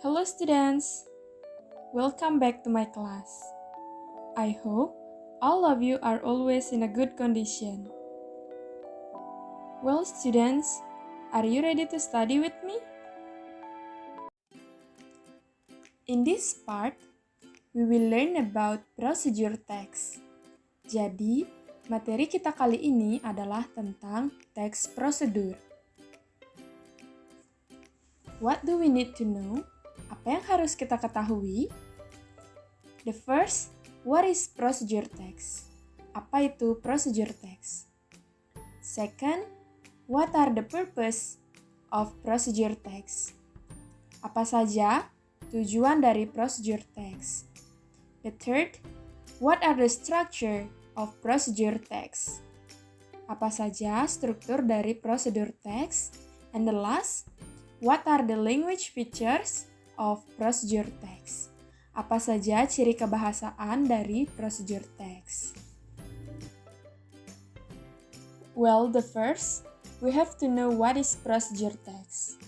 Hello students! Welcome back to my class. I hope all of you are always in a good condition. Well students, are you ready to study with me? In this part, we will learn about procedure text. Jadi, materi kita kali ini adalah tentang teks prosedur. What do we need to know? Apa yang harus kita ketahui? The first, what is procedure text? Apa itu procedure text? Second, what are the purpose of procedure text? Apa saja tujuan dari procedure text? The third, what are the structure of procedure text? Apa saja struktur dari procedure text? And the last, what are the language features of procedure text? Apa saja ciri kebahasaan dari procedure text? Well, the first, we have to know what is procedure text.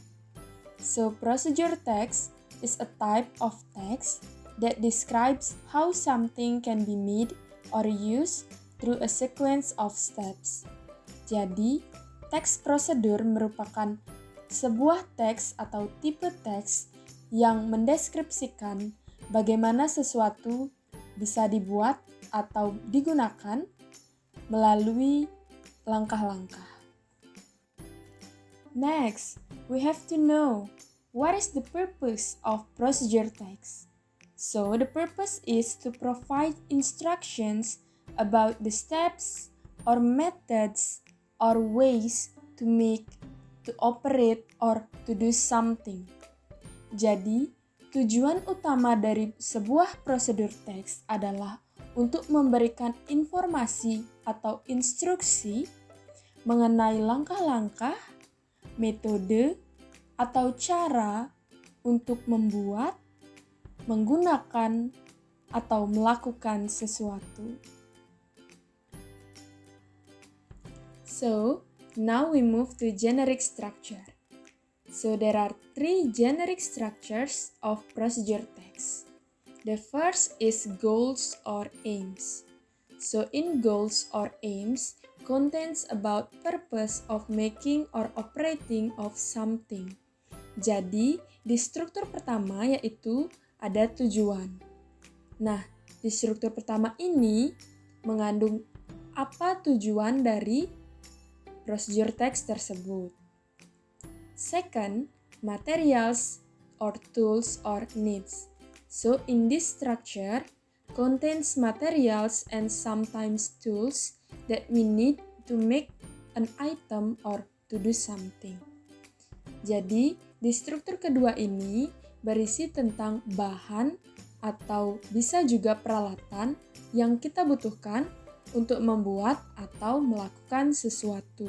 So, procedure text is a type of text that describes how something can be made or used through a sequence of steps. Jadi, teks prosedur merupakan sebuah teks atau tipe teks yang mendeskripsikan bagaimana sesuatu bisa dibuat atau digunakan melalui langkah-langkah. Next, we have to know what is the purpose of procedure text. So, the purpose is to provide instructions about the steps or methods or ways to make, to operate, or to do something. Jadi, tujuan utama dari sebuah prosedur teks adalah untuk memberikan informasi atau instruksi mengenai langkah-langkah, metode, atau cara untuk membuat, menggunakan, atau melakukan sesuatu. So, now we move to generic structure. So there are three generic structures of procedure text. The first is goals or aims. So in goals or aims contains about purpose of making or operating of something. Jadi di struktur pertama yaitu ada tujuan. Nah, di struktur pertama ini mengandung apa tujuan dari procedure text tersebut. Second, materials or tools or needs. So in this structure contains materials and sometimes tools that we need to make an item or to do something. Jadi, di struktur kedua ini berisi tentang bahan atau bisa juga peralatan yang kita butuhkan untuk membuat atau melakukan sesuatu.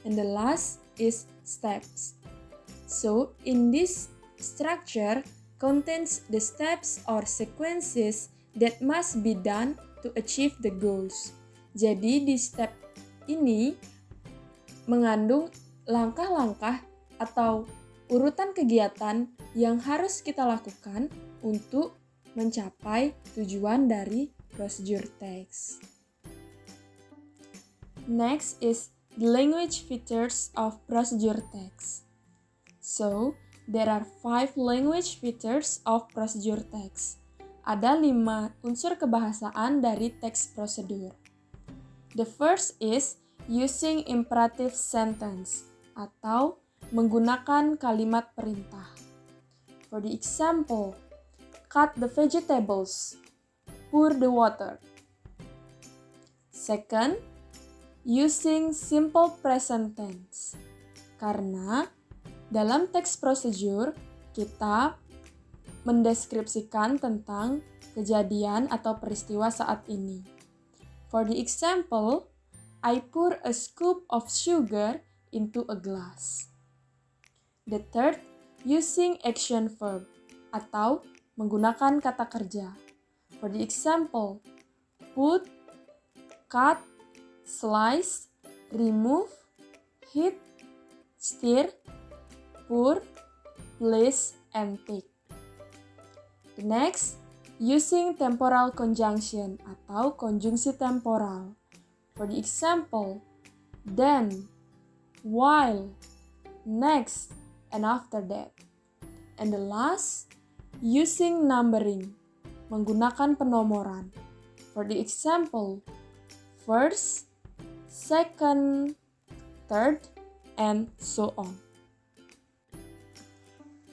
And the last is steps. So, in this structure contains the steps or sequences that must be done to achieve the goals. Jadi, di step ini mengandung langkah-langkah atau urutan kegiatan yang harus kita lakukan untuk mencapai tujuan dari procedure text. Next is the language features of procedure text. So, there are 5 language features of procedure text. Ada 5 unsur kebahasaan dari teks prosedur. The first is using imperative sentence atau menggunakan kalimat perintah. For the example, cut the vegetables, pour the water. Second, using simple present tense. Karena dalam teks prosedur kita mendeskripsikan tentang kejadian atau peristiwa saat ini. For the example, I pour a scoop of sugar into a glass. The third, using action verb atau menggunakan kata kerja. For the example, put, cut, slice, remove, heat, stir, pour, place, and take. The next, using temporal conjunction atau konjungsi temporal. For the example, then, while, next, and after that. And the last, using numbering, menggunakan penomoran. For the example, first, second, third, and so on.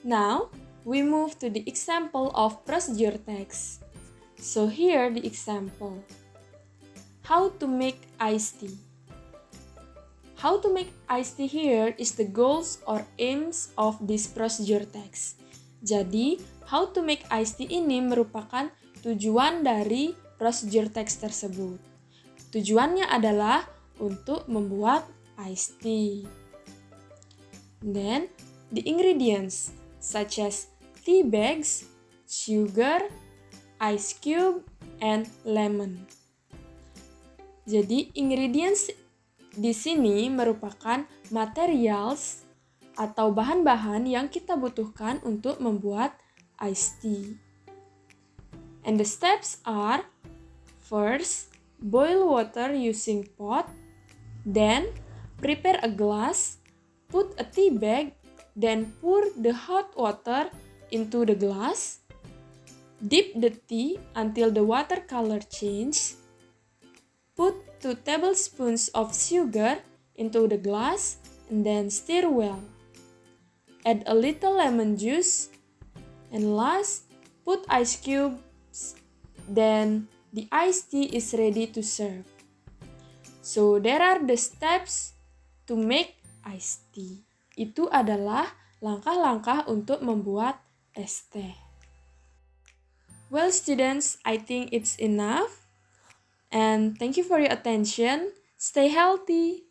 Now, we move to the example of procedure text. So here the example. How to make iced tea. How to make iced tea here is the goals or aims of this procedure text. Jadi, how to make iced tea ini merupakan tujuan dari procedure text tersebut. Tujuannya adalah untuk membuat iced tea. Then, the ingredients such as tea bags, sugar, ice cube, and lemon. Jadi, ingredients di sini merupakan materials atau bahan-bahan yang kita butuhkan untuk membuat iced tea. And the steps are, first, boil water using pot, then prepare a glass, put a tea bag, then pour the hot water into the glass, dip the tea until the water color changes, put 2 tablespoons of sugar into the glass and then stir well. Add a little lemon juice, and last, put ice cubes, then the iced tea is ready to serve. So there are the steps to make iced tea. Itu adalah langkah-langkah untuk membuat es teh. Well students, I think it's enough. And thank you for your attention. Stay healthy.